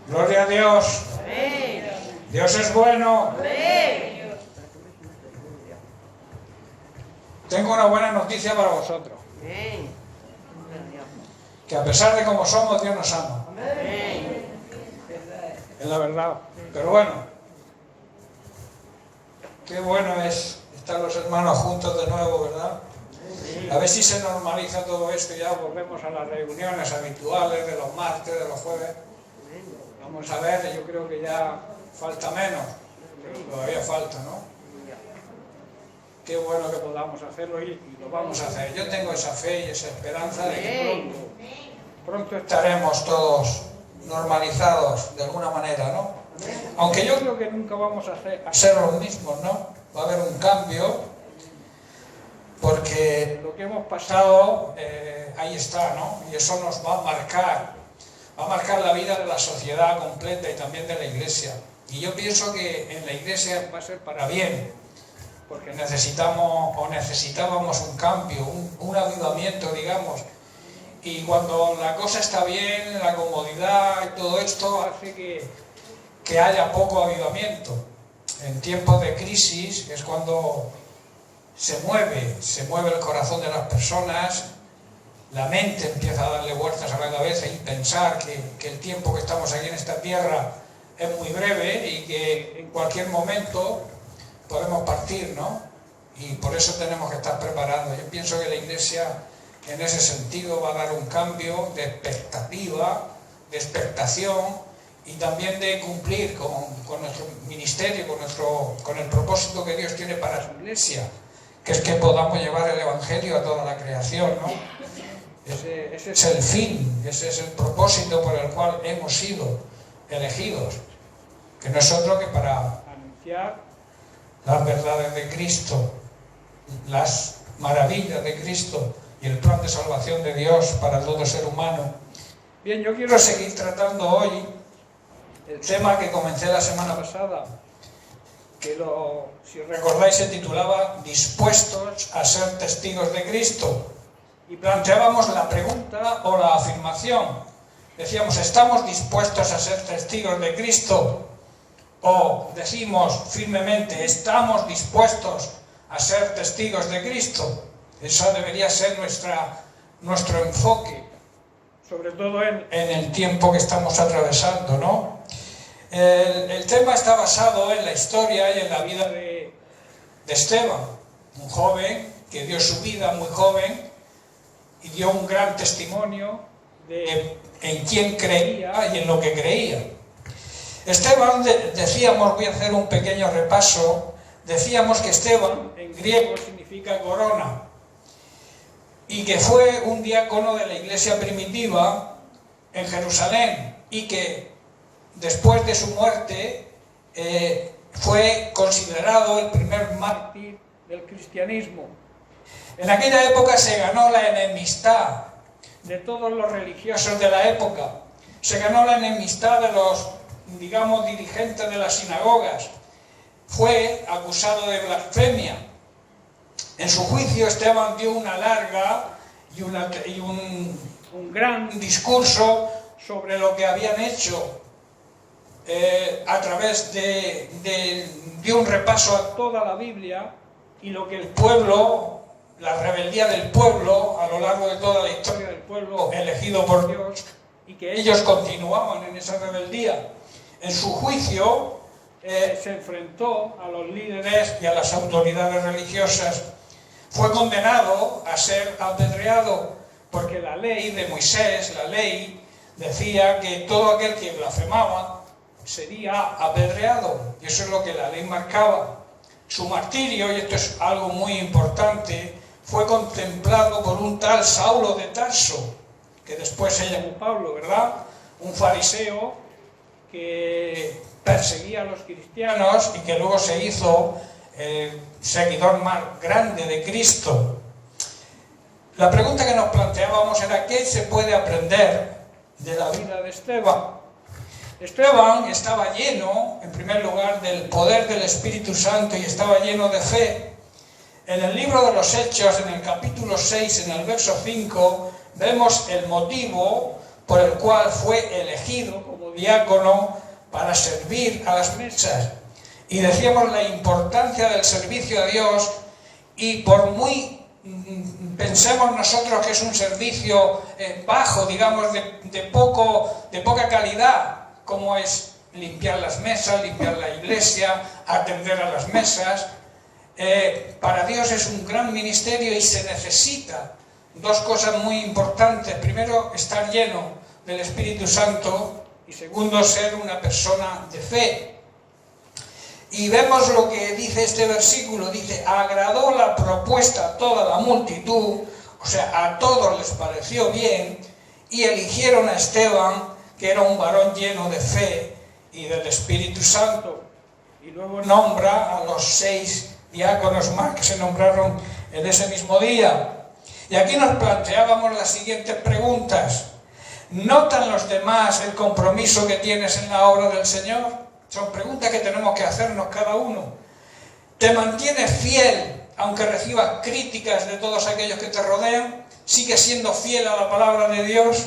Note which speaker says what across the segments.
Speaker 1: Gloria a Dios. Dios es bueno. Tengo una buena noticia para vosotros. Que a pesar de cómo somos, Dios nos ama. Es la verdad. Pero bueno, qué bueno es estar los hermanos juntos de nuevo, ¿verdad? A ver si se normaliza todo esto y ya volvemos a las reuniones habituales de los martes, de los jueves. Vamos a ver, yo creo que ya falta menos, pero todavía falta, ¿no? Qué bueno que podamos hacerlo y lo vamos a hacer. Yo tengo esa fe y esa esperanza de que pronto estaremos todos normalizados de alguna manera, ¿no? Aunque yo creo que nunca vamos a ser los mismos, ¿no? Va a haber un cambio, porque lo que hemos pasado, ahí está, ¿no? Y eso nos va a marcar la vida de la sociedad completa y también de la Iglesia. Y yo pienso que en la Iglesia va a ser para bien, porque necesitábamos un cambio, un avivamiento, digamos. Y cuando la cosa está bien, la comodidad y todo esto hace que haya poco avivamiento. En tiempos de crisis es cuando se mueve el corazón de las personas, la mente empieza a darle vueltas a la cabeza y pensar que el tiempo que estamos aquí en esta tierra es muy breve y que en cualquier momento podemos partir, ¿no? Y por eso tenemos que estar preparados. Yo pienso que la Iglesia en ese sentido va a dar un cambio de expectativa, de expectación y también de cumplir con nuestro ministerio, con el propósito que Dios tiene para su Iglesia, que es que podamos llevar el Evangelio a toda la creación, ¿no? Ese es el fin, ese es el propósito por el cual hemos sido elegidos, que no es otro que para anunciar las verdades de Cristo, las maravillas de Cristo y el plan de salvación de Dios para todo ser humano. Bien, yo quiero seguir tratando hoy el tema que comencé la semana pasada, que si recordáis se titulaba Dispuestos a ser testigos de Cristo, y planteábamos la pregunta o la afirmación. Decíamos, ¿estamos dispuestos a ser testigos de Cristo? O decimos firmemente, ¿estamos dispuestos a ser testigos de Cristo? Eso debería ser nuestro enfoque, sobre todo en el tiempo que estamos atravesando, ¿no? El tema está basado en la historia y en la vida de Esteban, un joven que dio su vida muy joven y dio un gran testimonio en quién creía y en lo que creía. Esteban, decíamos, voy a hacer un pequeño repaso, decíamos que Esteban en griego significa corona y que fue un diácono de la iglesia primitiva en Jerusalén y que después de su muerte fue considerado el primer mártir del cristianismo. En aquella época se ganó la enemistad de todos los religiosos de la época, se ganó la enemistad de los, digamos, dirigentes de las sinagogas, fue acusado de blasfemia. En su juicio Esteban dio una larga y un gran discurso sobre lo que habían hecho a través de un repaso a toda la Biblia y lo que el pueblo, la rebeldía del pueblo a lo largo de toda la historia del pueblo elegido por Dios, y que ellos continuaban en esa rebeldía. En su juicio se enfrentó a los líderes y a las autoridades religiosas. Fue condenado a ser apedreado porque la ley de Moisés, la ley, decía que todo aquel que blasfemaba sería apedreado, y eso es lo que la ley marcaba. Su martirio, y esto es algo muy importante, fue contemplado por un tal Saulo de Tarso, que después se llamó Pablo, ¿verdad? Un fariseo que perseguía a los cristianos y que luego se hizo el seguidor más grande de Cristo. La pregunta que nos planteábamos era ¿qué se puede aprender de la vida de Esteban? Esteban estaba lleno, en primer lugar, del poder del Espíritu Santo y estaba lleno de fe. En el libro de los Hechos, en el capítulo 6, en el verso 5, vemos el motivo por el cual fue elegido como diácono para servir a las mesas. Y decíamos la importancia del servicio a Dios, y por muy pensemos nosotros que es un servicio bajo, digamos, de poca calidad, como es limpiar las mesas, limpiar la iglesia, atender a las mesas, para Dios es un gran ministerio y se necesita dos cosas muy importantes. Primero, estar lleno del Espíritu Santo, y segundo, ser una persona de fe. Y vemos lo que dice este versículo, dice, agradó la propuesta a toda la multitud, o sea, a todos les pareció bien, y eligieron a Esteban, que era un varón lleno de fe y del Espíritu Santo. Y luego nombra a los 6 diáconos más que se nombraron en ese mismo día. Y aquí nos planteábamos las siguientes preguntas. ¿Notan los demás el compromiso que tienes en la obra del Señor? Son preguntas que tenemos que hacernos cada uno. ¿Te mantienes fiel aunque recibas críticas de todos aquellos que te rodean? ¿Sigues siendo fiel a la palabra de Dios?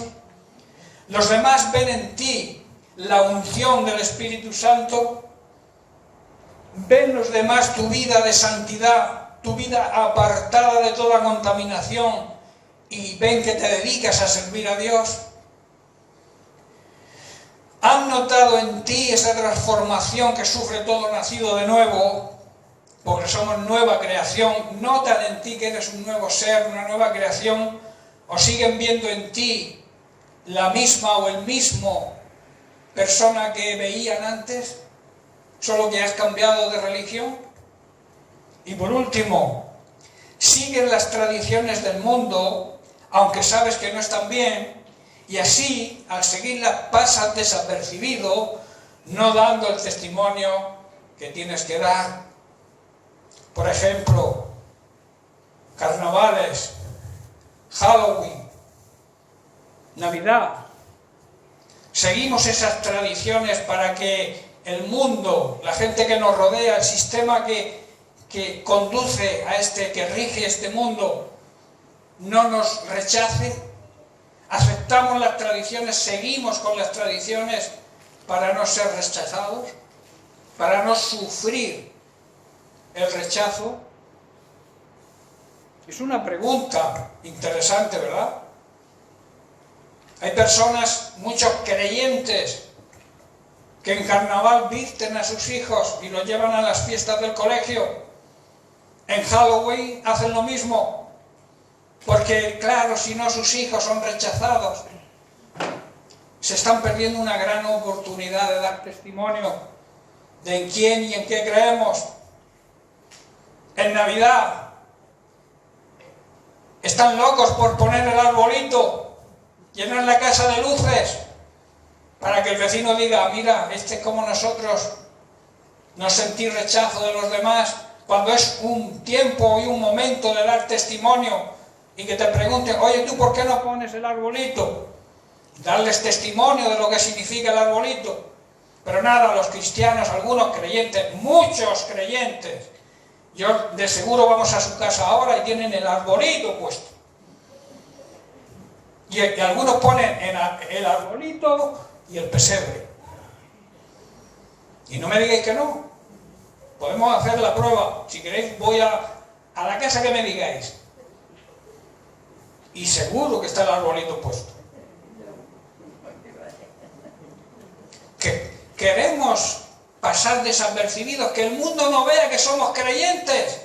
Speaker 1: ¿Los demás ven en ti la unción del Espíritu Santo? ¿Ven los demás tu vida de santidad, tu vida apartada de toda contaminación, y ven que te dedicas a servir a Dios? ¿Han notado en ti esa transformación que sufre todo nacido de nuevo? Porque somos nueva creación. ¿Notan en ti que eres un nuevo ser, una nueva creación? ¿O siguen viendo en ti la misma o el mismo persona que veían antes, solo que has cambiado de religión? Y por último, ¿siguen las tradiciones del mundo, aunque sabes que no están bien? Y así, al seguirlas, pasas desapercibido, no dando el testimonio que tienes que dar. Por ejemplo, carnavales, Halloween, Navidad. Seguimos esas tradiciones para que el mundo, la gente que nos rodea, el sistema que conduce a que rige este mundo, no nos rechace. Aceptamos las tradiciones, seguimos con las tradiciones para no ser rechazados, para no sufrir el rechazo. Es una pregunta interesante, ¿verdad? Hay personas, muchos creyentes, que en carnaval visten a sus hijos y los llevan a las fiestas del colegio. En Halloween hacen lo mismo. Porque, claro, si no, sus hijos son rechazados. Se están perdiendo una gran oportunidad de dar testimonio de en quién y en qué creemos. En Navidad están locos por poner el arbolito, llenar la casa de luces, para que el vecino diga, mira, este es como nosotros, no sentir rechazo de los demás, cuando es un tiempo y un momento de dar testimonio. Y que te pregunten, oye, ¿tú por qué no pones el arbolito? Darles testimonio de lo que significa el arbolito. Pero nada, los cristianos, algunos creyentes, muchos creyentes, yo de seguro vamos a su casa ahora y tienen el arbolito puesto. Y algunos ponen el arbolito y el pesebre. Y no me digáis que no. Podemos hacer la prueba. Si queréis, voy a la casa que me digáis. Y seguro que está el arbolito puesto. Que queremos pasar desapercibidos, que el mundo no vea que somos creyentes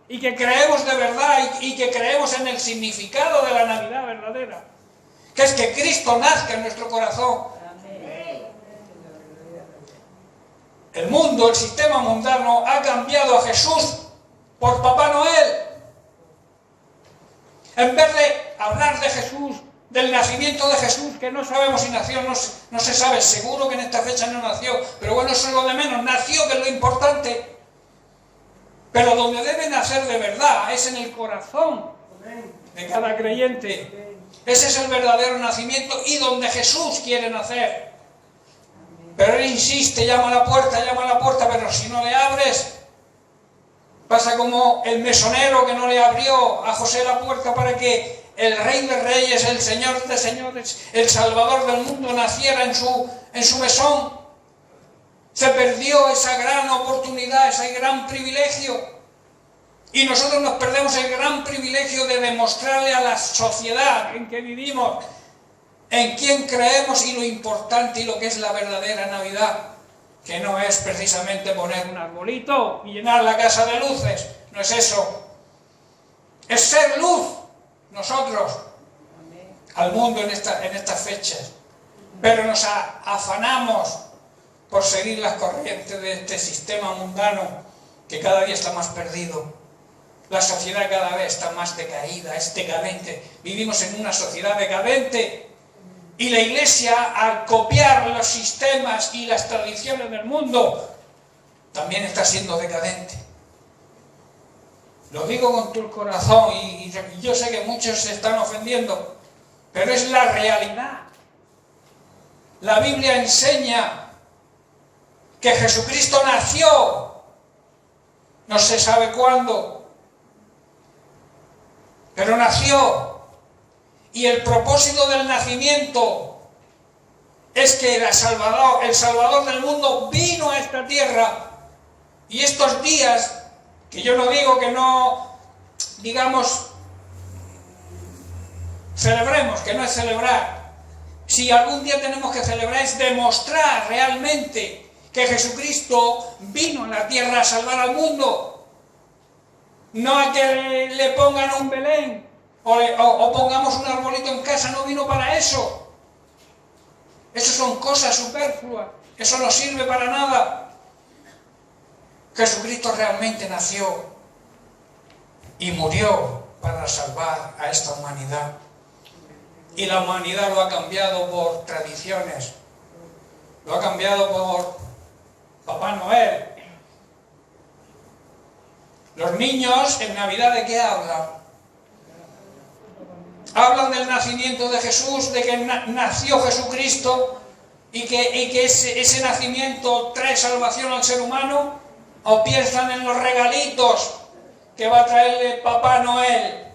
Speaker 1: y que creemos de verdad y que creemos en el significado de la Navidad verdadera, que es que Cristo nazca en nuestro corazón. El mundo, el sistema mundano ha cambiado a Jesús por Papá Noel. En vez de hablar de Jesús, del nacimiento de Jesús, que no sabemos si nació, no se sabe, seguro que en esta fecha no nació, pero bueno, eso es lo de menos, nació, que es lo importante. Pero donde debe nacer de verdad es en el corazón de cada creyente. Ese es el verdadero nacimiento y donde Jesús quiere nacer. Pero él insiste, llama a la puerta, pero si no le abres, pasa como el mesonero que no le abrió a José la puerta para que el Rey de Reyes, el Señor de Señores, el Salvador del mundo naciera en su mesón. Se perdió esa gran oportunidad, ese gran privilegio. Y nosotros nos perdemos el gran privilegio de demostrarle a la sociedad en que vivimos en quién creemos y lo importante y lo que es la verdadera Navidad, que no es precisamente poner un arbolito y llenar la casa de luces, no es eso. Es ser luz, nosotros, al mundo en estas fechas. Pero nos afanamos por seguir las corrientes de este sistema mundano que cada día está más perdido. La sociedad cada vez está más decaída, es decadente. Vivimos en una sociedad decadente. Y la Iglesia, al copiar los sistemas y las tradiciones del mundo, también está siendo decadente. Lo digo con todo el corazón y yo sé que muchos se están ofendiendo, pero es la realidad. La Biblia enseña que Jesucristo nació, no se sabe cuándo, pero nació. Y el propósito del nacimiento es que el Salvador del mundo vino a esta tierra. Y estos días, que yo no digo que no, digamos, celebremos, que no es celebrar. Si algún día tenemos que celebrar es demostrar realmente que Jesucristo vino a la tierra a salvar al mundo. No a que le pongan un Belén. O pongamos un arbolito en casa, no vino para eso. Eso son cosas superfluas, eso no sirve para nada. Jesucristo realmente nació y murió para salvar a esta humanidad. Y la humanidad lo ha cambiado por tradiciones, lo ha cambiado por Papá Noel. Los niños en Navidad, ¿de qué hablan? Hablan del nacimiento de Jesús, de que nació Jesucristo y que ese nacimiento trae salvación al ser humano, o piensan en los regalitos que va a traerle Papá Noel.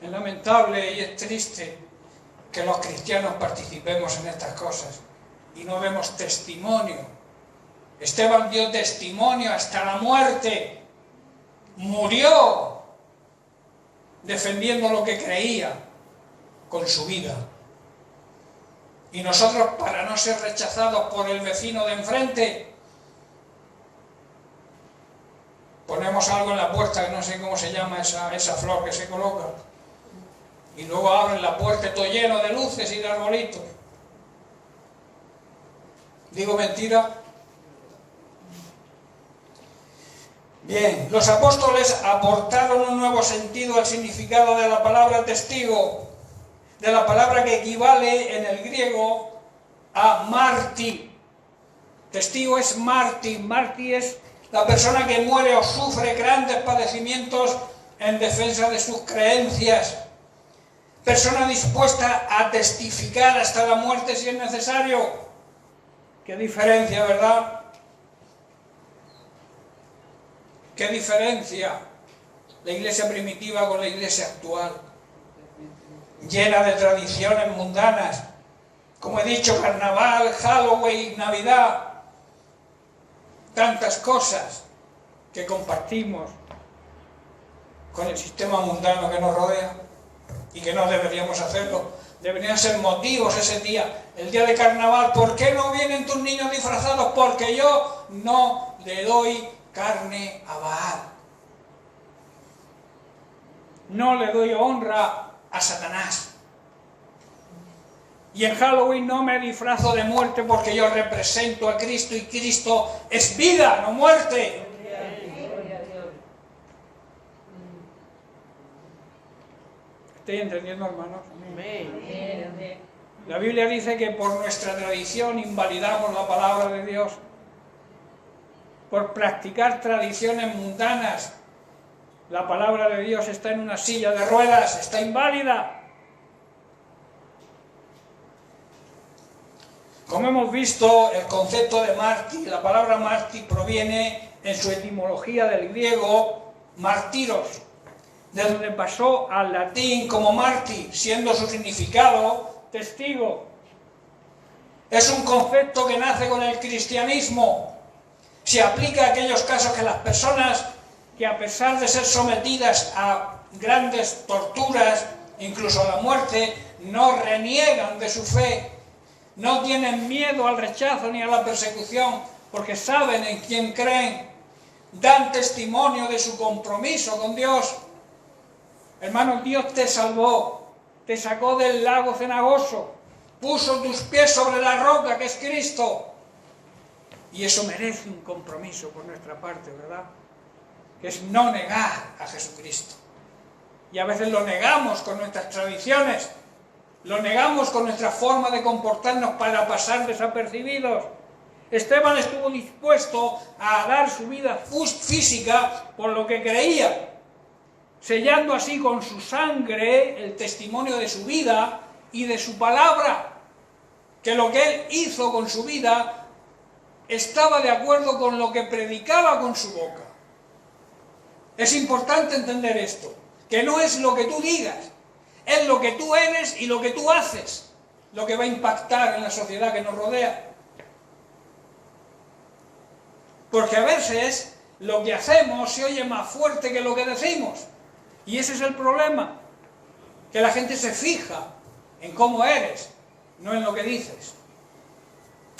Speaker 1: Es lamentable y es triste que los cristianos participemos en estas cosas y no demos testimonio. Esteban dio testimonio hasta la muerte. Murió defendiendo lo que creía con su vida. Y nosotros, para no ser rechazados por el vecino de enfrente, ponemos algo en la puerta, que no sé cómo se llama esa flor que se coloca, y luego abren la puerta todo lleno de luces y de arbolitos. ¿Digo mentira? Bien, los apóstoles aportaron un nuevo sentido al significado de la palabra testigo, de la palabra que equivale en el griego a mártir. Testigo es mártir. Mártir es la persona que muere o sufre grandes padecimientos en defensa de sus creencias. Persona dispuesta a testificar hasta la muerte si es necesario. Qué diferencia, ¿verdad? ¿Qué diferencia la iglesia primitiva con la iglesia actual? Llena de tradiciones mundanas, como he dicho, carnaval, Halloween, Navidad, tantas cosas que compartimos con el sistema mundano que nos rodea y que no deberíamos hacerlo. Deberían ser motivos ese día, el día de carnaval. ¿Por qué no vienen tus niños disfrazados? Porque yo no le doy carne a Baal. No le doy honra a Satanás. Y en Halloween no me disfrazo de muerte porque yo represento a Cristo y Cristo es vida, no muerte. ¿Estoy entendiendo, hermanos? La Biblia dice que por nuestra tradición invalidamos la palabra de Dios. Por practicar tradiciones mundanas, la palabra de Dios está en una silla de ruedas, está inválida. Como hemos visto, el concepto de mártir, la palabra mártir proviene en su etimología del griego martiros, de donde pasó al latín como mártir, siendo su significado testigo. Es un concepto que nace con el cristianismo. Se aplica a aquellos casos que las personas que, a pesar de ser sometidas a grandes torturas, incluso a la muerte, no reniegan de su fe, no tienen miedo al rechazo ni a la persecución, porque saben en quién creen, dan testimonio de su compromiso con Dios. Hermano, Dios te salvó, te sacó del lago cenagoso, puso tus pies sobre la roca que es Cristo. Y eso merece un compromiso por nuestra parte, ¿verdad? Que es no negar a Jesucristo. Y a veces lo negamos con nuestras tradiciones, lo negamos con nuestra forma de comportarnos para pasar desapercibidos. Esteban estuvo dispuesto a dar su vida física por lo que creía, sellando así con su sangre el testimonio de su vida y de su palabra, que lo que él hizo con su vida estaba de acuerdo con lo que predicaba con su boca. Es importante entender esto, que no es lo que tú digas, es lo que tú eres y lo que tú haces, lo que va a impactar en la sociedad que nos rodea. Porque a veces lo que hacemos se oye más fuerte que lo que decimos. Y ese es el problema, que la gente se fija en cómo eres, no en lo que dices.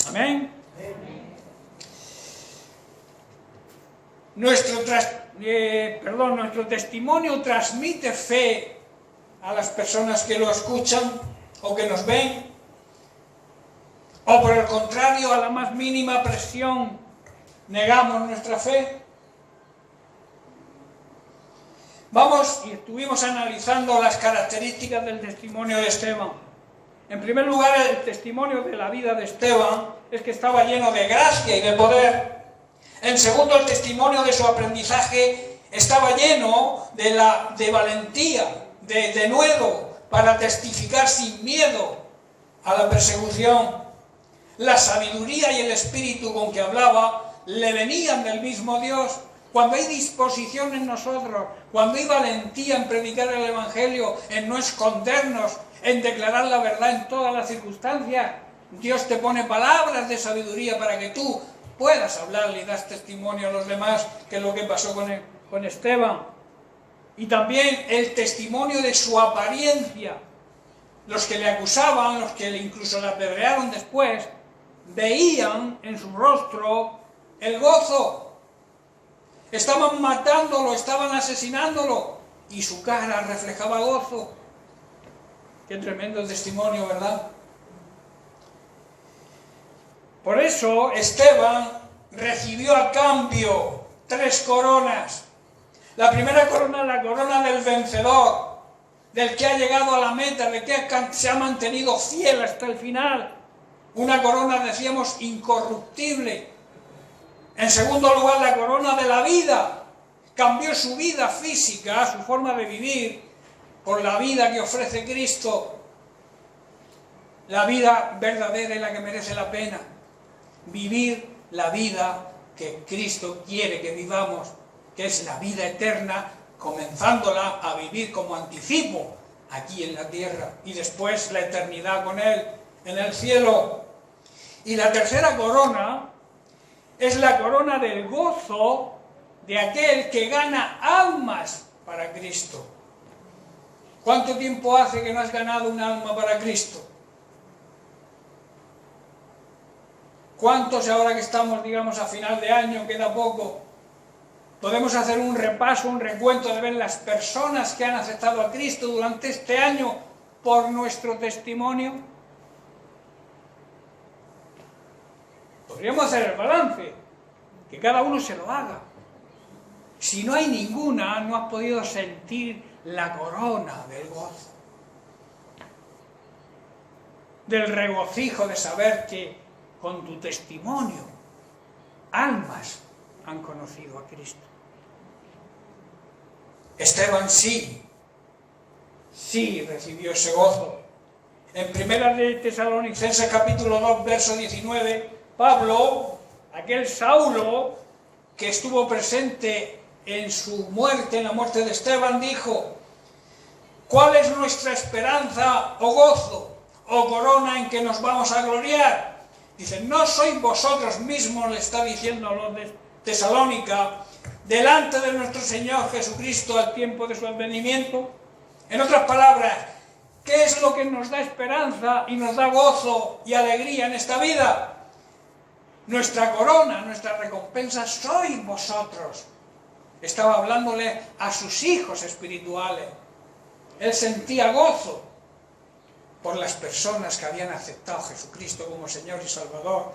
Speaker 1: Amén. Nuestro testimonio transmite fe a las personas que lo escuchan o que nos ven, o por el contrario, a la más mínima presión negamos nuestra fe. Vamos, y estuvimos analizando las características del testimonio de Esteban. En primer lugar, el testimonio de la vida de Esteban es que estaba lleno de gracia y de poder. En segundo, el testimonio de su aprendizaje estaba lleno de valentía, de denuedo, para testificar sin miedo a la persecución. La sabiduría y el espíritu con que hablaba le venían del mismo Dios. Cuando hay disposición en nosotros, cuando hay valentía en predicar el Evangelio, en no escondernos, en declarar la verdad en todas las circunstancias, Dios te pone palabras de sabiduría para que tú puedas hablarle y das testimonio a los demás, que es lo que pasó con Esteban. Y también el testimonio de su apariencia. Los que le acusaban, los que incluso le apedrearon después, veían en su rostro el gozo. Estaban matándolo, estaban asesinándolo, y su cara reflejaba gozo. Qué tremendo testimonio, ¿verdad? Por eso Esteban recibió a cambio 3 coronas. La primera corona, la corona del vencedor, del que ha llegado a la meta, del que se ha mantenido fiel hasta el final. Una corona, decíamos, incorruptible. En segundo lugar, la corona de la vida. Cambió su vida física, su forma de vivir, por la vida que ofrece Cristo. La vida verdadera y la que merece la pena. Vivir la vida que Cristo quiere que vivamos, que es la vida eterna, comenzándola a vivir como anticipo aquí en la tierra y después la eternidad con Él en el cielo. Y la tercera corona es la corona del gozo de aquel que gana almas para Cristo. ¿Cuánto tiempo hace que no has ganado un alma para Cristo? ¿Cuántos, ahora que estamos, digamos, a final de año, queda poco, podemos hacer un repaso, un recuento de ver las personas que han aceptado a Cristo durante este año por nuestro testimonio? Podríamos hacer el balance, que cada uno se lo haga. Si no hay ninguna, no has podido sentir la corona del gozo, del regocijo de saber que con tu testimonio almas han conocido a Cristo. Esteban sí recibió ese gozo. En Primera de Tesalonicenses capítulo 2, verso 19, Pablo, aquel Saulo que estuvo presente en su muerte, en la muerte de Esteban, dijo: ¿cuál es nuestra esperanza o gozo o corona en que nos vamos a gloriar? Dice: no sois vosotros mismos, le está diciendo a los de Tesalónica, delante de nuestro Señor Jesucristo al tiempo de su advenimiento. En otras palabras, ¿qué es lo que nos da esperanza y nos da gozo y alegría en esta vida? Nuestra corona, nuestra recompensa sois vosotros. Estaba hablándole a sus hijos espirituales. Él sentía gozo por las personas que habían aceptado a Jesucristo como Señor y Salvador,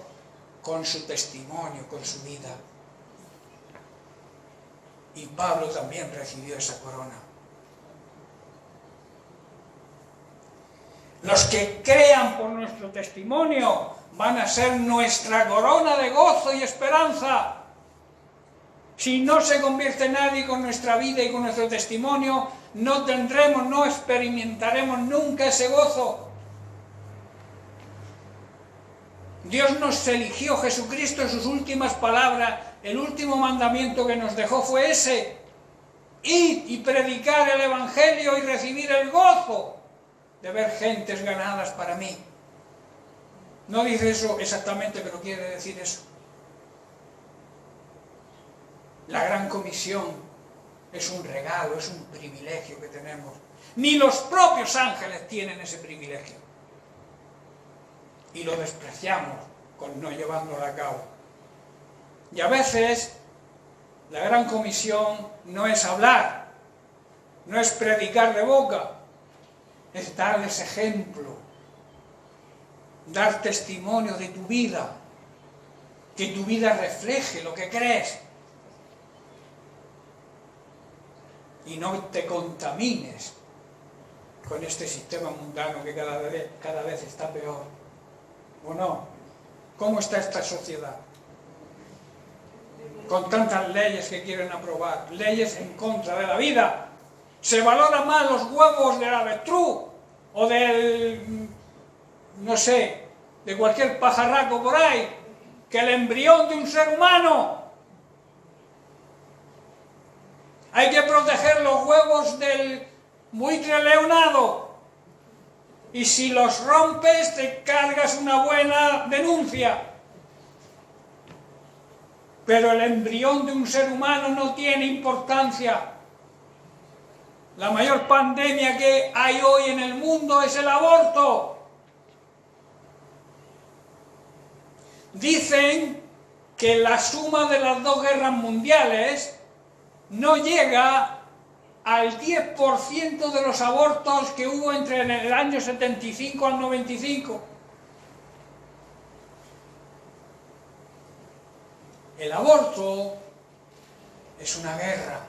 Speaker 1: con su testimonio, con su vida. Y Pablo también recibió esa corona. Los que crean por nuestro testimonio van a ser nuestra corona de gozo y esperanza. Si no se convierte nadie con nuestra vida y con nuestro testimonio, no experimentaremos nunca ese gozo. Dios nos eligió, Jesucristo en sus últimas palabras, el último mandamiento que nos dejó fue ese: id y predicar el Evangelio y recibir el gozo de ver gentes ganadas para mí. No dice eso exactamente, pero quiere decir eso. La gran comisión es un regalo, es un privilegio que tenemos. Ni los propios ángeles tienen ese privilegio. Y lo despreciamos con no llevándolo a cabo. Y a veces la gran comisión no es hablar, no es predicar de boca, es darles ejemplo, dar testimonio de tu vida, que tu vida refleje lo que crees. Y no te contamines con este sistema mundano que cada vez está peor. ¿O no? ¿Cómo está esta sociedad? Con tantas leyes que quieren aprobar, leyes en contra de la vida. Se valoran más los huevos del avestruz o del, no sé, de cualquier pajarraco por ahí, que el embrión de un ser humano. Hay que proteger los huevos del buitre leonado. Y si los rompes, te cargas una buena denuncia. Pero el embrión de un ser humano no tiene importancia. La mayor pandemia que hay hoy en el mundo es el aborto. Dicen que la suma de las dos guerras mundiales no llega al 10% de los abortos que hubo entre el año 75 al 95. El aborto es una guerra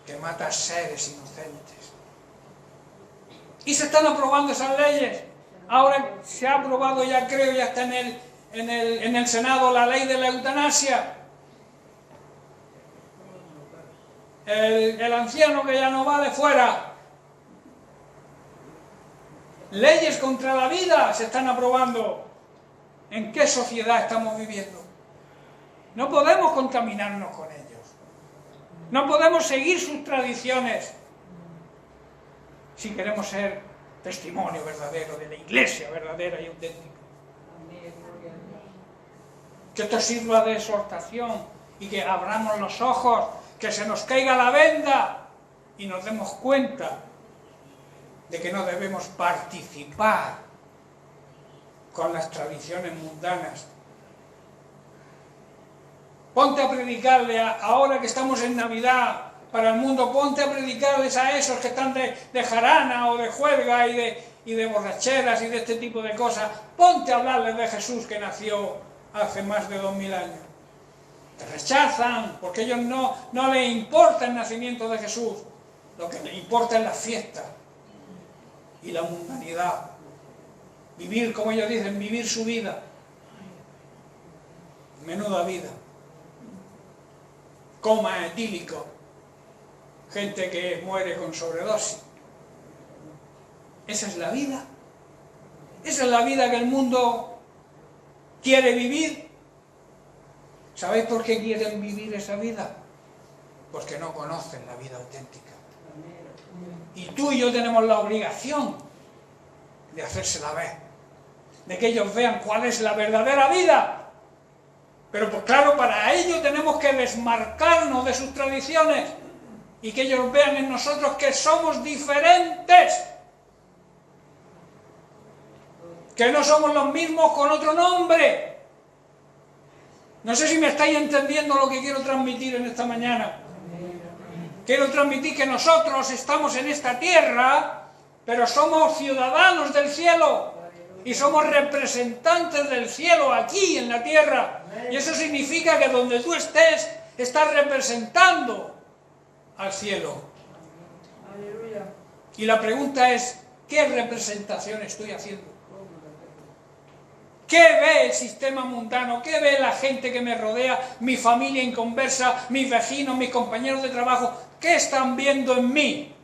Speaker 1: que mata a seres inocentes. Y se están aprobando esas leyes. Ahora se ha aprobado, ya creo, ya está en el Senado la ley de la eutanasia. El anciano que ya no vale, fuera. Leyes contra la vida se están aprobando. ¿En qué sociedad estamos viviendo? No podemos contaminarnos con ellos. No podemos seguir sus tradiciones si queremos ser testimonio verdadero de la Iglesia verdadera y auténtica. Que esto sirva de exhortación y que abramos los ojos, que se nos caiga la venda y nos demos cuenta de que no debemos participar con las tradiciones mundanas. Ponte a predicarle, ahora que estamos en Navidad para el mundo, ponte a predicarles a esos que están de jarana o de juerga y de borracheras y de este tipo de cosas. Ponte a hablarles de Jesús que nació hace más de 2000 años. Te rechazan porque a ellos no les importa el nacimiento de Jesús. Lo que les importa es la fiesta y la mundanidad. Vivir, como ellos dicen, vivir su vida. Menuda vida. Coma etílico. Gente que muere con sobredosis. Esa es la vida. Esa es la vida que el mundo quiere vivir. ¿Sabéis por qué quieren vivir esa vida? porque no conocen la vida auténtica. Y tú y yo tenemos la obligación de hacérsela ver, de que ellos vean cuál es la verdadera vida. Pero pues claro, para ello tenemos que desmarcarnos de sus tradiciones y que ellos vean en nosotros que somos diferentes, que no somos los mismos con otro nombre. No sé si me estáis entendiendo lo que quiero transmitir en esta mañana. Quiero transmitir que nosotros estamos en esta tierra, pero somos ciudadanos del cielo y somos representantes del cielo aquí en la tierra. Y eso significa que donde tú estés, estás representando al cielo. Y la pregunta es, ¿qué representación estoy haciendo? ¿Qué ve el sistema mundano? ¿Qué ve la gente que me rodea? Mi familia inconversa, mis vecinos, mis compañeros de trabajo. ¿Qué están viendo en mí?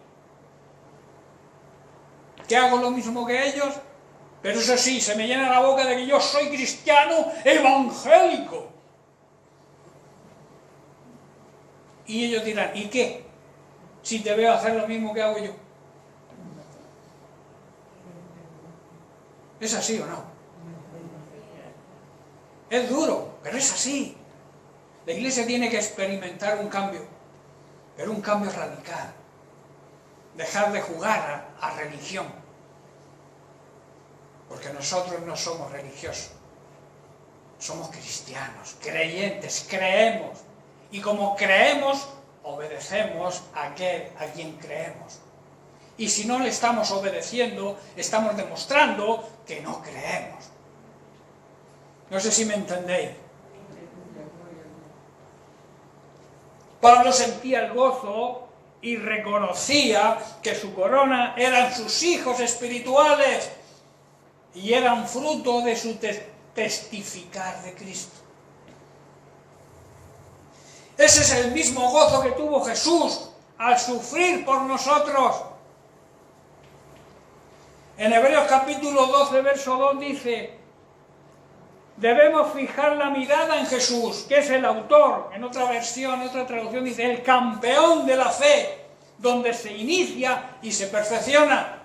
Speaker 1: ¿Que hago lo mismo que ellos? Pero eso sí, se me llena la boca de que yo soy cristiano evangélico. Y ellos dirán, ¿y qué? Si te veo hacer lo mismo que hago yo. ¿Es así o no? Es duro, pero es así. La Iglesia tiene que experimentar un cambio, pero un cambio radical. Dejar de jugar a religión, porque nosotros no somos religiosos, somos cristianos, creyentes, creemos, y como creemos, obedecemos a aquel a quien creemos. Y si no le estamos obedeciendo, estamos demostrando que no creemos. No sé si me entendéis. Pablo sentía el gozo y reconocía que su corona eran sus hijos espirituales y eran fruto de su testificar de Cristo. Ese es el mismo gozo que tuvo Jesús al sufrir por nosotros. En Hebreos capítulo 12, verso 2 dice: debemos fijar la mirada en Jesús, que es el autor. En otra versión, en otra traducción dice el campeón de la fe, donde se inicia y se perfecciona.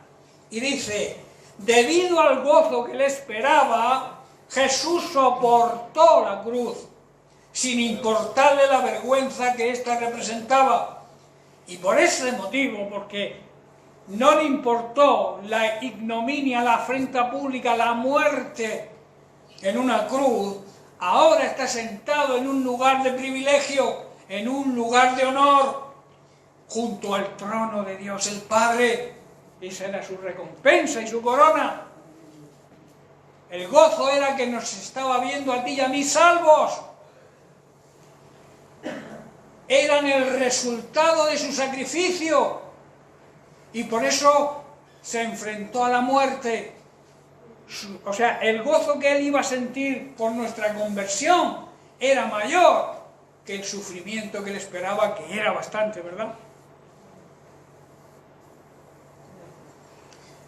Speaker 1: Y dice, debido al gozo que le esperaba, Jesús soportó la cruz, sin importarle la vergüenza que ésta representaba. Y por ese motivo, porque no le importó la ignominia, la afrenta pública, la muerte en una cruz, ahora está sentado en un lugar de privilegio, en un lugar de honor, junto al trono de Dios el Padre. Esa era su recompensa y su corona. El gozo era que nos estaba viendo a ti y a mí salvos. Eran el resultado de su sacrificio. Y por eso se enfrentó a la muerte. O sea, el gozo que él iba a sentir por nuestra conversión era mayor que el sufrimiento que le esperaba, que era bastante, ¿verdad?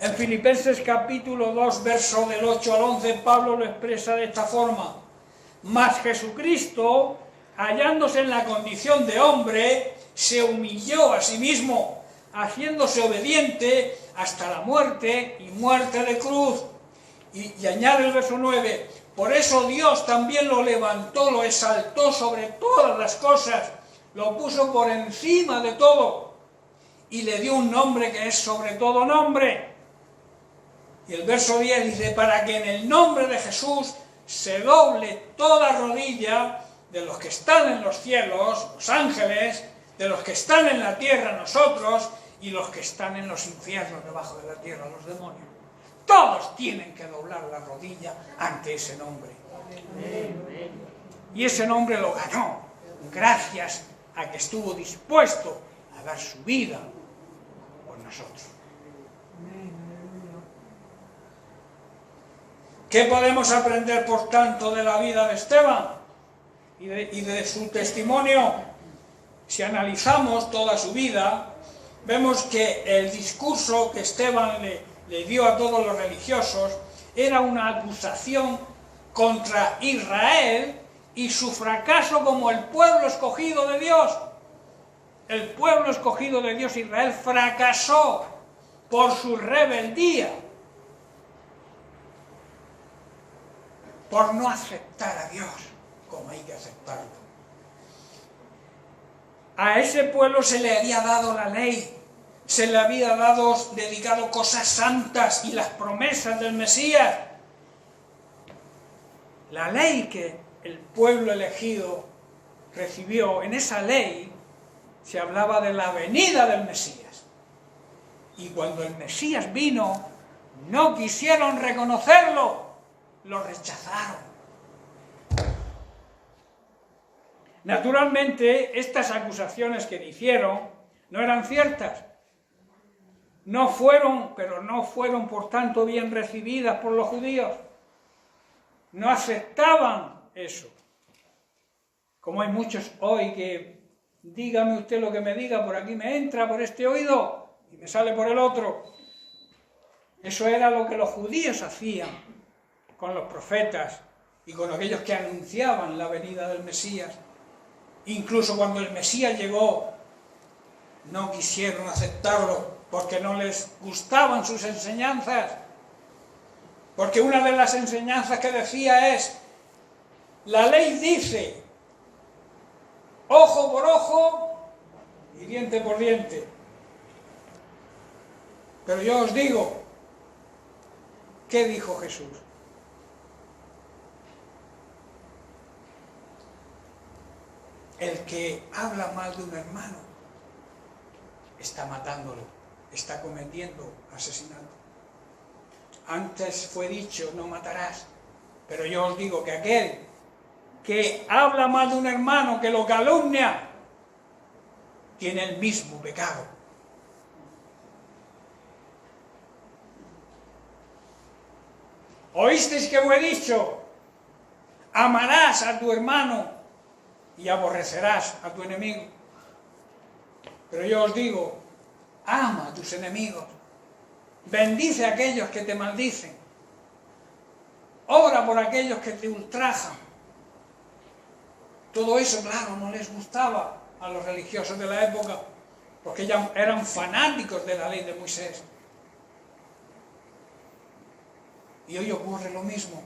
Speaker 1: En Filipenses capítulo 2, verso del 8 al 11, Pablo lo expresa de esta forma: mas Jesucristo, hallándose en la condición de hombre, se humilló a sí mismo, haciéndose obediente hasta la muerte y muerte de cruz. Y añade el verso 9, por eso Dios también lo levantó, lo exaltó sobre todas las cosas, lo puso por encima de todo y le dio un nombre que es sobre todo nombre. Y el verso 10 dice, para que en el nombre de Jesús se doble toda rodilla de los que están en los cielos, los ángeles, de los que están en la tierra, nosotros, y los que están en los infiernos debajo de la tierra, los demonios. Todos tienen que doblar la rodilla ante ese nombre. Y ese nombre lo ganó gracias a que estuvo dispuesto a dar su vida por nosotros. ¿Qué podemos aprender, por tanto, de la vida de Esteban y de su testimonio? Si analizamos toda su vida, vemos que el discurso que Esteban le dio a todos los religiosos era una acusación contra Israel y su fracaso como el pueblo escogido de Dios.
Speaker 2: el pueblo escogido de Dios, Israel, fracasó por su rebeldía, por no aceptar a Dios como hay que aceptarlo. A ese pueblo se le había dado la ley, se le había dedicado cosas santas y las promesas del Mesías. La ley que el pueblo elegido recibió, en esa ley se hablaba de la venida del Mesías. Y cuando el Mesías vino, no quisieron reconocerlo, lo rechazaron. Naturalmente, estas acusaciones que le hicieron no eran ciertas. No fueron por tanto bien recibidas por los judíos. No aceptaban eso. Como hay muchos hoy que, dígame usted lo que me diga, por aquí me entra por este oído y me sale por el otro. Eso era lo que los judíos hacían con los profetas y con aquellos que anunciaban la venida del Mesías. Incluso cuando el Mesías llegó, no quisieron aceptarlo porque no les gustaban sus enseñanzas. Porque una de las enseñanzas que decía es, la ley dice, ojo por ojo y diente por diente. Pero yo os digo, ¿qué dijo Jesús? El que habla mal de un hermano está matándolo, está cometiendo asesinato. Antes fue dicho, no matarás, pero yo os digo que aquel que habla mal de un hermano, que lo calumnia, tiene el mismo pecado. ¿Oísteis que fue dicho? Amarás a tu hermano y aborrecerás a tu enemigo. Pero yo os digo, ama a tus enemigos, bendice a aquellos que te maldicen, ora por aquellos que te ultrajan. Todo eso, claro, no les gustaba a los religiosos de la época, porque ya eran fanáticos de la ley de Moisés. Y hoy ocurre lo mismo.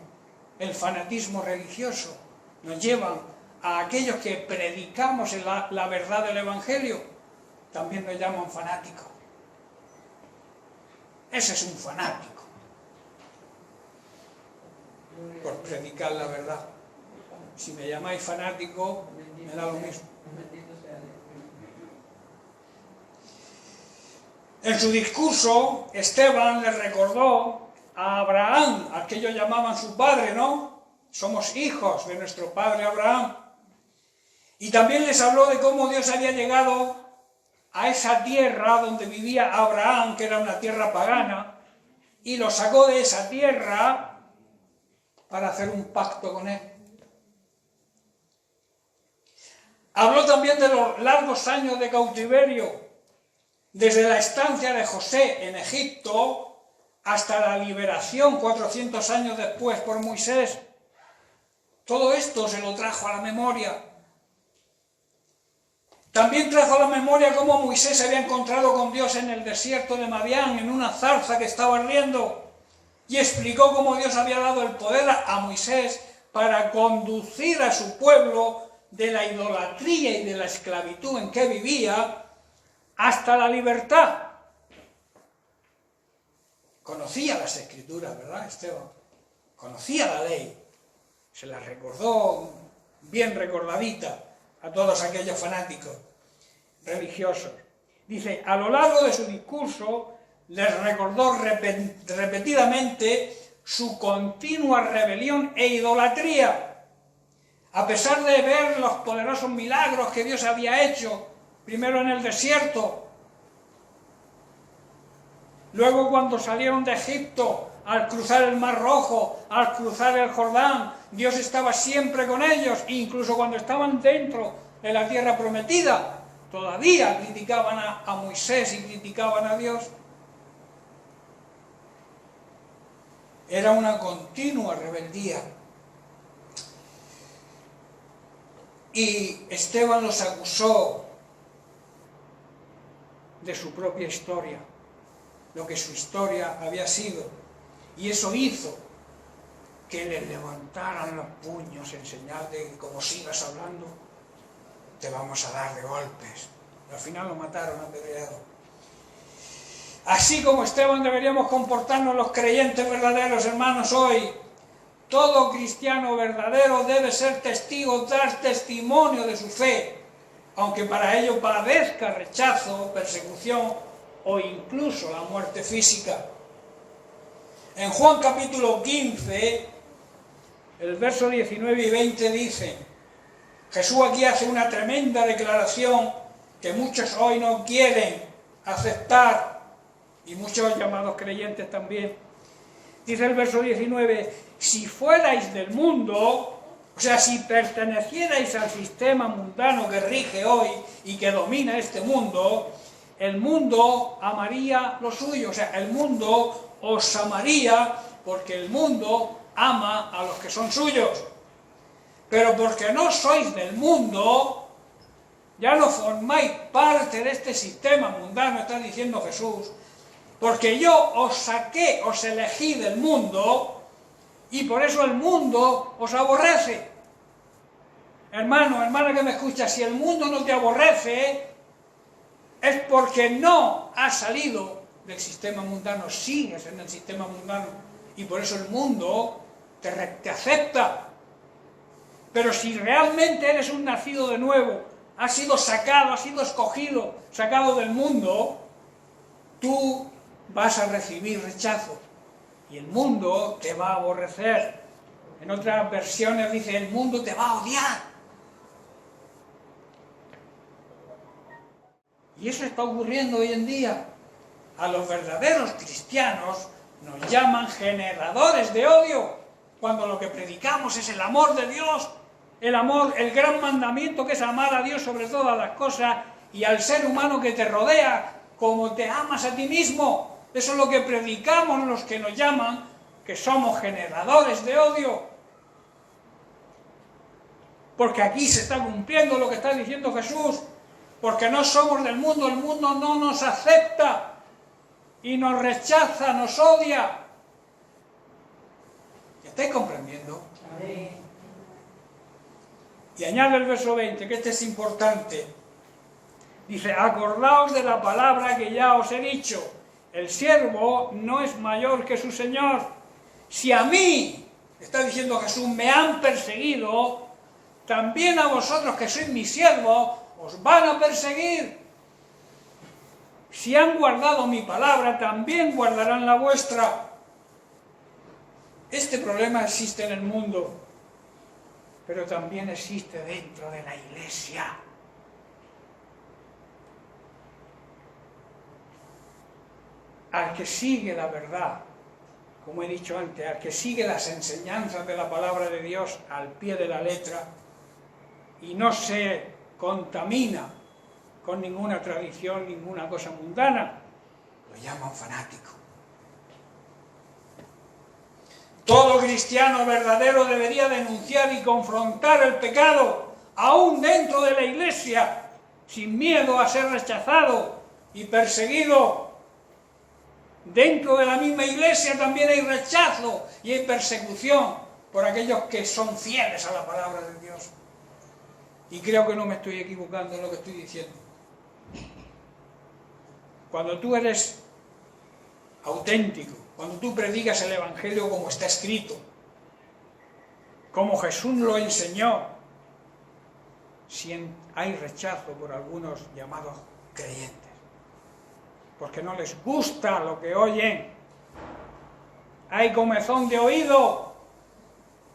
Speaker 2: El fanatismo religioso nos lleva a aquellos que predicamos la verdad del Evangelio, también nos llaman fanáticos. Ese es un fanático por predicar la verdad. Si me llamáis fanático, me da lo mismo. En su discurso, Esteban le recordó a Abraham, al que ellos llamaban su padre, ¿no? Somos hijos de nuestro padre Abraham. Y también les habló de cómo Dios había llegado a esa tierra donde vivía Abraham, que era una tierra pagana, y lo sacó de esa tierra para hacer un pacto con él. Habló también de los largos años de cautiverio, desde la estancia de José en Egipto hasta la liberación 400 años después por Moisés. Todo esto se lo trajo a la memoria. También trajo a la memoria cómo Moisés se había encontrado con Dios en el desierto de Madián, en una zarza que estaba ardiendo, y explicó cómo Dios había dado el poder a Moisés para conducir a su pueblo de la idolatría y de la esclavitud en que vivía hasta la libertad. Conocía las Escrituras, ¿verdad, Esteban? Conocía la ley. Se la recordó bien recordadita a todos aquellos fanáticos religiosos. Dice, a lo largo de su discurso les recordó repetidamente su continua rebelión e idolatría. A pesar de ver los poderosos milagros que Dios había hecho, primero en el desierto, luego cuando salieron de Egipto, al cruzar el Mar Rojo, al cruzar el Jordán, Dios estaba siempre con ellos, incluso cuando estaban dentro de la tierra prometida, todavía criticaban a Moisés y criticaban a Dios. Era una continua rebeldía. Y Esteban los acusó de su propia historia, lo que su historia había sido. Y eso hizo que le levantaran los puños en señal de que como sigas hablando, te vamos a dar de golpes. Y al final lo mataron apedreado. Así como Esteban deberíamos comportarnos los creyentes verdaderos, hermanos, hoy. Todo cristiano verdadero debe ser testigo, dar testimonio de su fe, aunque para ello padezca rechazo, persecución o incluso la muerte física. En Juan capítulo 15, el verso 19 y 20 dice, Jesús aquí hace una tremenda declaración que muchos hoy no quieren aceptar, y muchos llamados creyentes también. Dice el verso 19, si fuerais del mundo, o sea, si pertenecierais al sistema mundano que rige hoy y que domina este mundo, el mundo amaría lo suyo, o sea, el mundo os amaría porque el mundo ama a los que son suyos. Pero porque no sois del mundo, ya no formáis parte de este sistema mundano, está diciendo Jesús, porque yo os saqué, os elegí del mundo, y por eso el mundo os aborrece. Hermano, hermana que me escucha, si el mundo no te aborrece, es porque no has salido del sistema mundano, sigues en el sistema mundano, y por eso el mundo te acepta. Pero si realmente eres un nacido de nuevo, has sido sacado, has sido escogido, sacado del mundo, tú vas a recibir rechazo y el mundo te va a aborrecer. En otras versiones dice, el mundo te va a odiar. Y eso está ocurriendo hoy en día. A los verdaderos cristianos nos llaman generadores de odio, cuando lo que predicamos es el amor de Dios, el amor, el gran mandamiento que es amar a Dios sobre todas las cosas y al ser humano que te rodea como te amas a ti mismo. Eso es lo que predicamos los que nos llaman que somos generadores de odio. Porque aquí se está cumpliendo lo que está diciendo Jesús, porque no somos del mundo, el mundo no nos acepta y nos rechaza, nos odia. ¿Estáis comprendiendo?
Speaker 3: Sí.
Speaker 2: Y añade el verso 20, que este es importante. Dice, acordaos de la palabra que ya os he dicho, el siervo no es mayor que su señor. Si a mí, está diciendo Jesús, me han perseguido, también a vosotros que sois mis siervos, os van a perseguir. Si han guardado mi palabra, también guardarán la vuestra. Este problema existe en el mundo, pero también existe dentro de la iglesia. Al que sigue la verdad, como he dicho antes, al que sigue las enseñanzas de la palabra de Dios al pie de la letra y no se contamina con ninguna tradición, ninguna cosa mundana, lo llaman fanático. Todo cristiano verdadero debería denunciar y confrontar el pecado, aún dentro de la iglesia, sin miedo a ser rechazado y perseguido. Dentro de la misma iglesia también hay rechazo y hay persecución por aquellos que son fieles a la palabra de Dios. Y creo que no me estoy equivocando en lo que estoy diciendo. Cuando tú eres auténtico, cuando tú predicas el Evangelio como está escrito, como Jesús lo enseñó, si hay rechazo por algunos llamados creyentes, porque no les gusta lo que oyen, hay comezón de oído.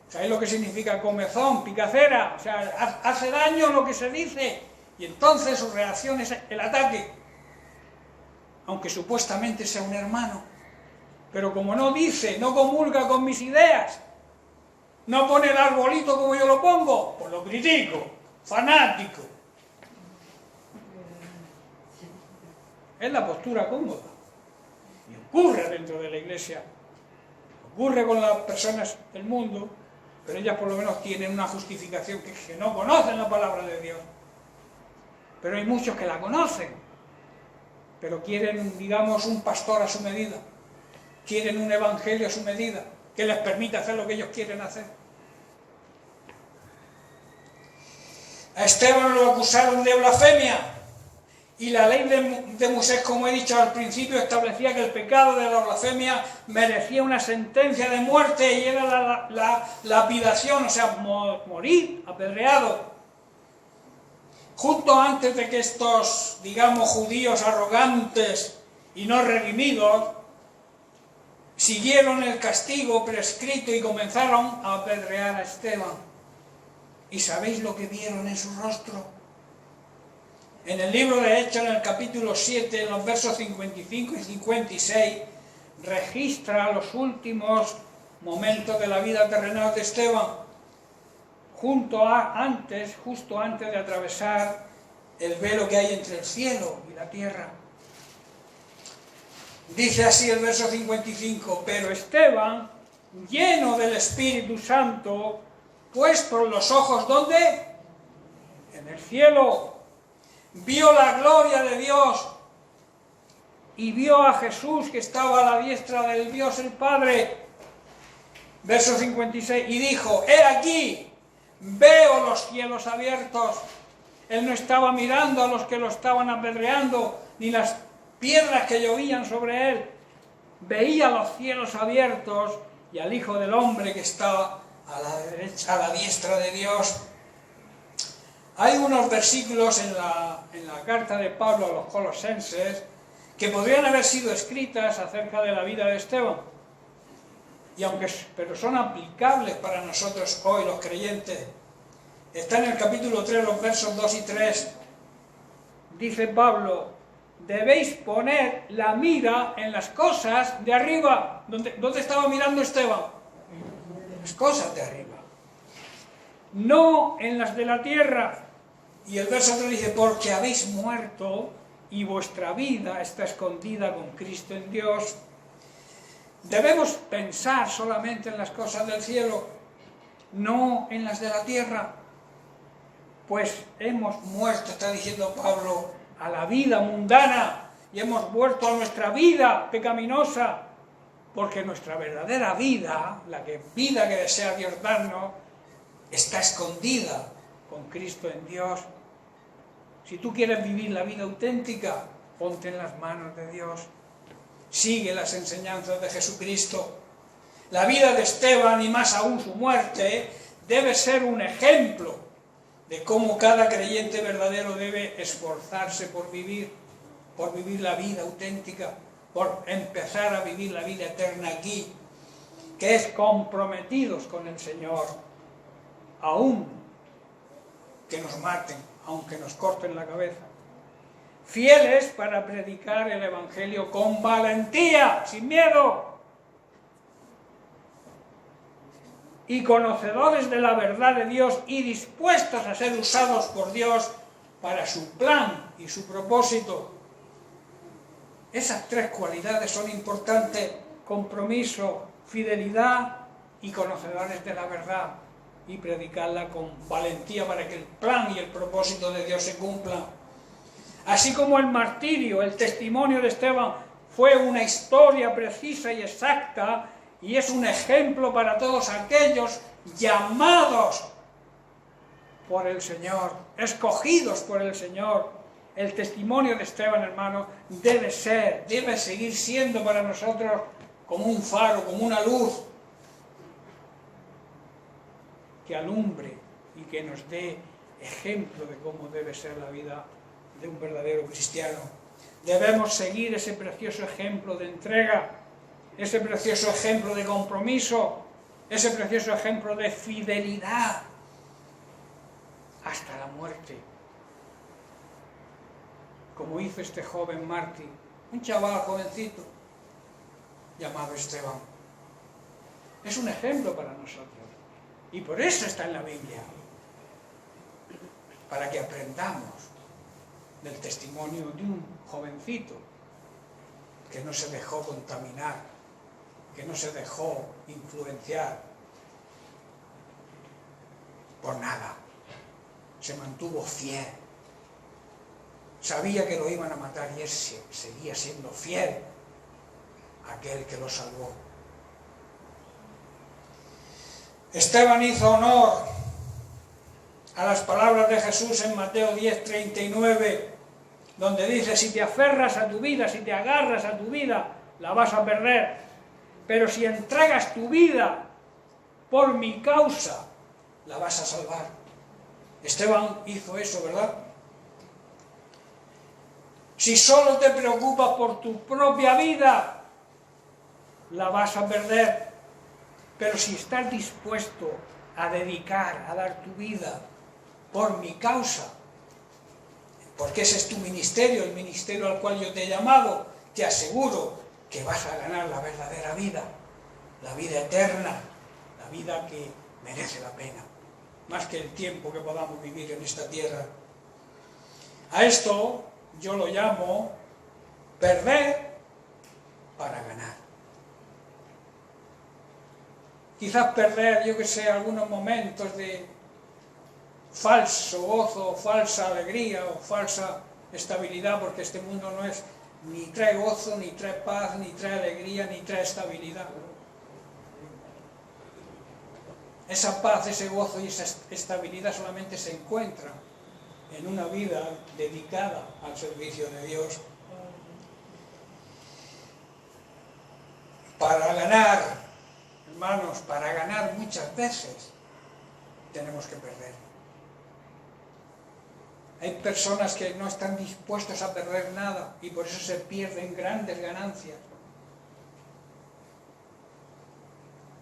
Speaker 2: ¿Sabéis lo que significa comezón? Picacera, o sea, hace daño lo que se dice, y entonces su reacción es el ataque, aunque supuestamente sea un hermano, pero como no dice, no comulga con mis ideas, no pone el arbolito como yo lo pongo, pues lo critico, fanático. Es la postura cómoda, y ocurre dentro de la iglesia, ocurre con las personas del mundo, pero ellas por lo menos tienen una justificación que no conocen la palabra de Dios. Pero hay muchos que la conocen pero quieren, digamos, un pastor a su medida, quieren un evangelio a su medida, que les permita hacer lo que ellos quieren hacer.
Speaker 1: A Esteban lo acusaron de blasfemia, y la ley de Moisés, como he dicho al principio, establecía que el pecado de la blasfemia merecía una sentencia de muerte y era la lapidación, o sea, morir apedreado. Justo antes de que estos, digamos, judíos arrogantes y no redimidos siguieron el castigo prescrito y comenzaron a apedrear a Esteban. ¿Y sabéis lo que vieron en su rostro? En el libro de Hechos, en el capítulo 7, en los versos 55 y 56, registra los últimos momentos de la vida terrenal de Esteban, justo antes de atravesar el velo que hay entre el cielo y la tierra. Dice así el verso 55, pero Esteban, lleno del Espíritu Santo, puesto los ojos, ¿dónde? En el cielo, vio la gloria de Dios y vio a Jesús que estaba a la diestra del Dios el Padre. Verso 56, y dijo, he aquí, veo los cielos abiertos. Él no estaba mirando a los que lo estaban apedreando, ni las piedras que llovían sobre él. Veía los cielos abiertos y al Hijo del Hombre que estaba a la derecha, a la diestra de Dios. Hay unos versículos en la carta de Pablo a los Colosenses que podrían haber sido escritas acerca de la vida de Esteban, pero son aplicables para nosotros hoy, los creyentes. Está en el capítulo 3, los versos 2 y 3. Dice Pablo, debéis poner la mira en las cosas de arriba. ¿Dónde estaba mirando Esteban? Las cosas de arriba, no en las de la tierra. Y el verso 3 dice, porque habéis muerto y vuestra vida está escondida con Cristo en Dios. Debemos pensar solamente en las cosas del cielo, no en las de la tierra, pues hemos muerto, está diciendo Pablo, a la vida mundana y hemos vuelto a nuestra vida pecaminosa, porque nuestra verdadera vida, vida que desea Dios darnos, está escondida con Cristo en Dios. Si tú quieres vivir la vida auténtica, ponte en las manos de Dios. Sigue las enseñanzas de Jesucristo. La vida de Esteban, y más aún su muerte, debe ser un ejemplo de cómo cada creyente verdadero debe esforzarse por vivir la vida auténtica, por empezar a vivir la vida eterna aquí, que es comprometidos con el Señor, aún que nos maten, aunque nos corten la cabeza. Fieles para predicar el Evangelio con valentía, sin miedo. Y conocedores de la verdad de Dios y dispuestos a ser usados por Dios para su plan y su propósito. Esas tres cualidades son importantes: compromiso, fidelidad y conocedores de la verdad, y predicarla con valentía para que el plan y el propósito de Dios se cumplan. Así como el martirio, el testimonio de Esteban fue una historia precisa y exacta, y es un ejemplo para todos aquellos llamados por el Señor, escogidos por el Señor. El testimonio de Esteban, hermano, debe seguir siendo para nosotros como un faro, como una luz que alumbre y que nos dé ejemplo de cómo debe ser la vida de un verdadero cristiano. Debemos seguir ese precioso ejemplo de entrega, ese precioso ejemplo de compromiso, ese precioso ejemplo de fidelidad hasta la muerte, como hizo este joven mártir, un chaval jovencito llamado Esteban. Es un ejemplo para nosotros, y por eso está en la Biblia, para que aprendamos del testimonio de un jovencito que no se dejó contaminar, que no se dejó influenciar por nada, se mantuvo fiel
Speaker 2: sabía que lo iban a matar y él seguía siendo fiel a aquel que lo salvó. Esteban hizo honor a las palabras de Jesús en Mateo 10:39, donde dice: si te aferras a tu vida, si te agarras a tu vida, la vas a perder, pero si entregas tu vida por mi causa, la vas a salvar. Esteban hizo eso, ¿verdad? Si solo te preocupas por tu propia vida, la vas a perder, pero si estás dispuesto a dedicar, a dar tu vida por mi causa, porque ese es tu ministerio, el ministerio al cual yo te he llamado, te aseguro que vas a ganar la verdadera vida, la vida eterna, la vida que merece la pena, más que el tiempo que podamos vivir en esta tierra. A esto yo lo llamo perder para ganar. Quizás perder, yo que sé, algunos momentos de falso gozo, falsa alegría o falsa estabilidad, porque este mundo no es, ni trae gozo, ni trae paz, ni trae alegría, ni trae estabilidad. Esa paz, ese gozo y esa estabilidad solamente se encuentran en una vida dedicada al servicio de Dios. Para ganar, hermanos, para ganar muchas veces tenemos que perder. Hay personas que no están dispuestos a perder nada y por eso se pierden grandes ganancias.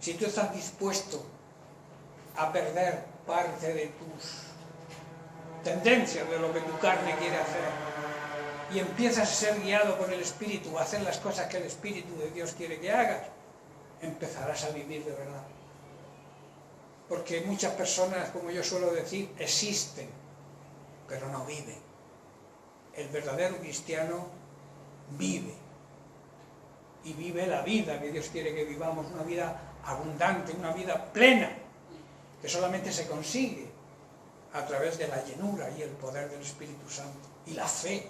Speaker 2: Si tú estás dispuesto a perder parte de tus tendencias, de lo que tu carne quiere hacer, y empiezas a ser guiado por el Espíritu, a hacer las cosas que el Espíritu de Dios quiere que hagas, empezarás a vivir de verdad. Porque muchas personas, como yo suelo decir, existen, pero no viven. El verdadero cristiano vive. Y vive la vida que Dios quiere que vivamos, una vida abundante, una vida plena, que solamente se consigue a través de la llenura y el poder del Espíritu Santo y la fe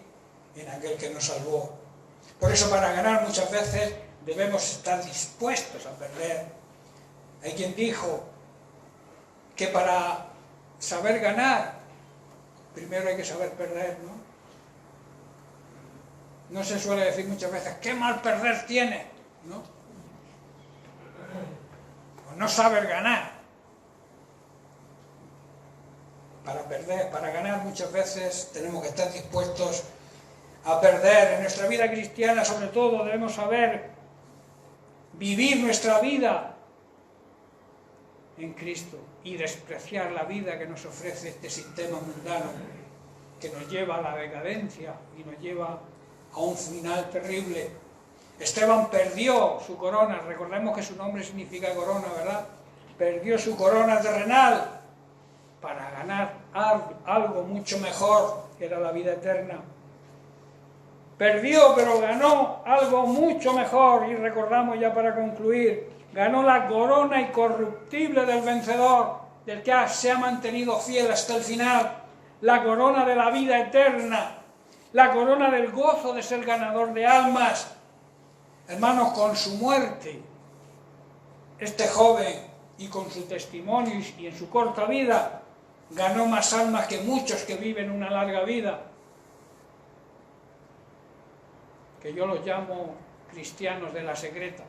Speaker 2: en aquel que nos salvó. Por eso, para ganar muchas veces debemos estar dispuestos a perder. Hay quien dijo que para saber ganar, primero hay que saber perder, ¿no? No se suele decir muchas veces, qué mal perder tiene, ¿no? O no saber ganar. Para perder, para ganar muchas veces tenemos que estar dispuestos a perder. En nuestra vida cristiana, sobre todo, debemos saber vivir nuestra vida en Cristo y despreciar la vida que nos ofrece este sistema mundano, que nos lleva a la decadencia y nos lleva a un final terrible. Esteban perdió su corona, recordemos que su nombre significa corona, ¿verdad? Perdió su corona terrenal para ganar algo mucho mejor, que era la vida eterna. Perdió, pero ganó algo mucho mejor, y recordamos ya para concluir, ganó la corona incorruptible del vencedor, del que se ha mantenido fiel hasta el final, la corona de la vida eterna, la corona del gozo de ser ganador de almas. Hermanos, con su muerte, este joven, y con su testimonio y en su corta vida, ganó más almas que muchos que viven una larga vida, que yo los llamo cristianos de la secreta.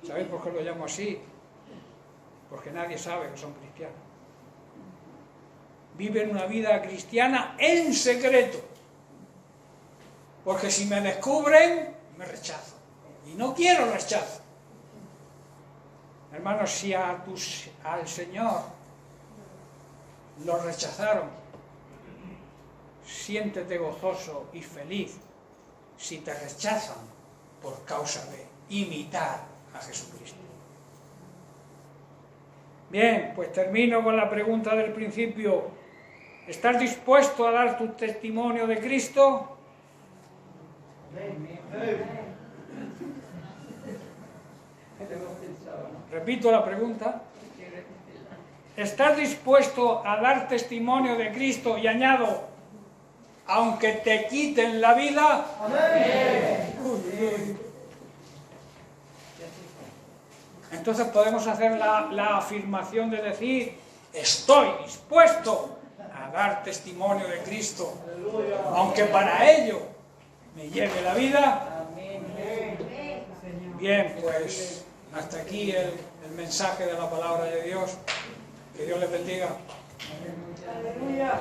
Speaker 2: ¿Sabéis por qué lo llamo así? Porque nadie sabe que son cristianos. Viven una vida cristiana en secreto, porque si me descubren, me rechazan. Y no quiero rechazo. Hermanos, si al Señor lo rechazaron, siéntete gozoso y feliz si te rechazan por causa de imitar a Jesucristo. Bien, pues termino con la pregunta del principio. ¿Estás dispuesto a dar tu testimonio de Cristo? Repito la pregunta. ¿Estás dispuesto a dar testimonio de Cristo? Y añado, aunque te quiten la vida. Amén. Entonces podemos hacer la afirmación de decir, estoy dispuesto a dar testimonio de Cristo, aunque para ello me lleve la vida. Bien, pues hasta aquí el mensaje de la palabra de Dios. Que Dios les bendiga.
Speaker 3: Aleluya.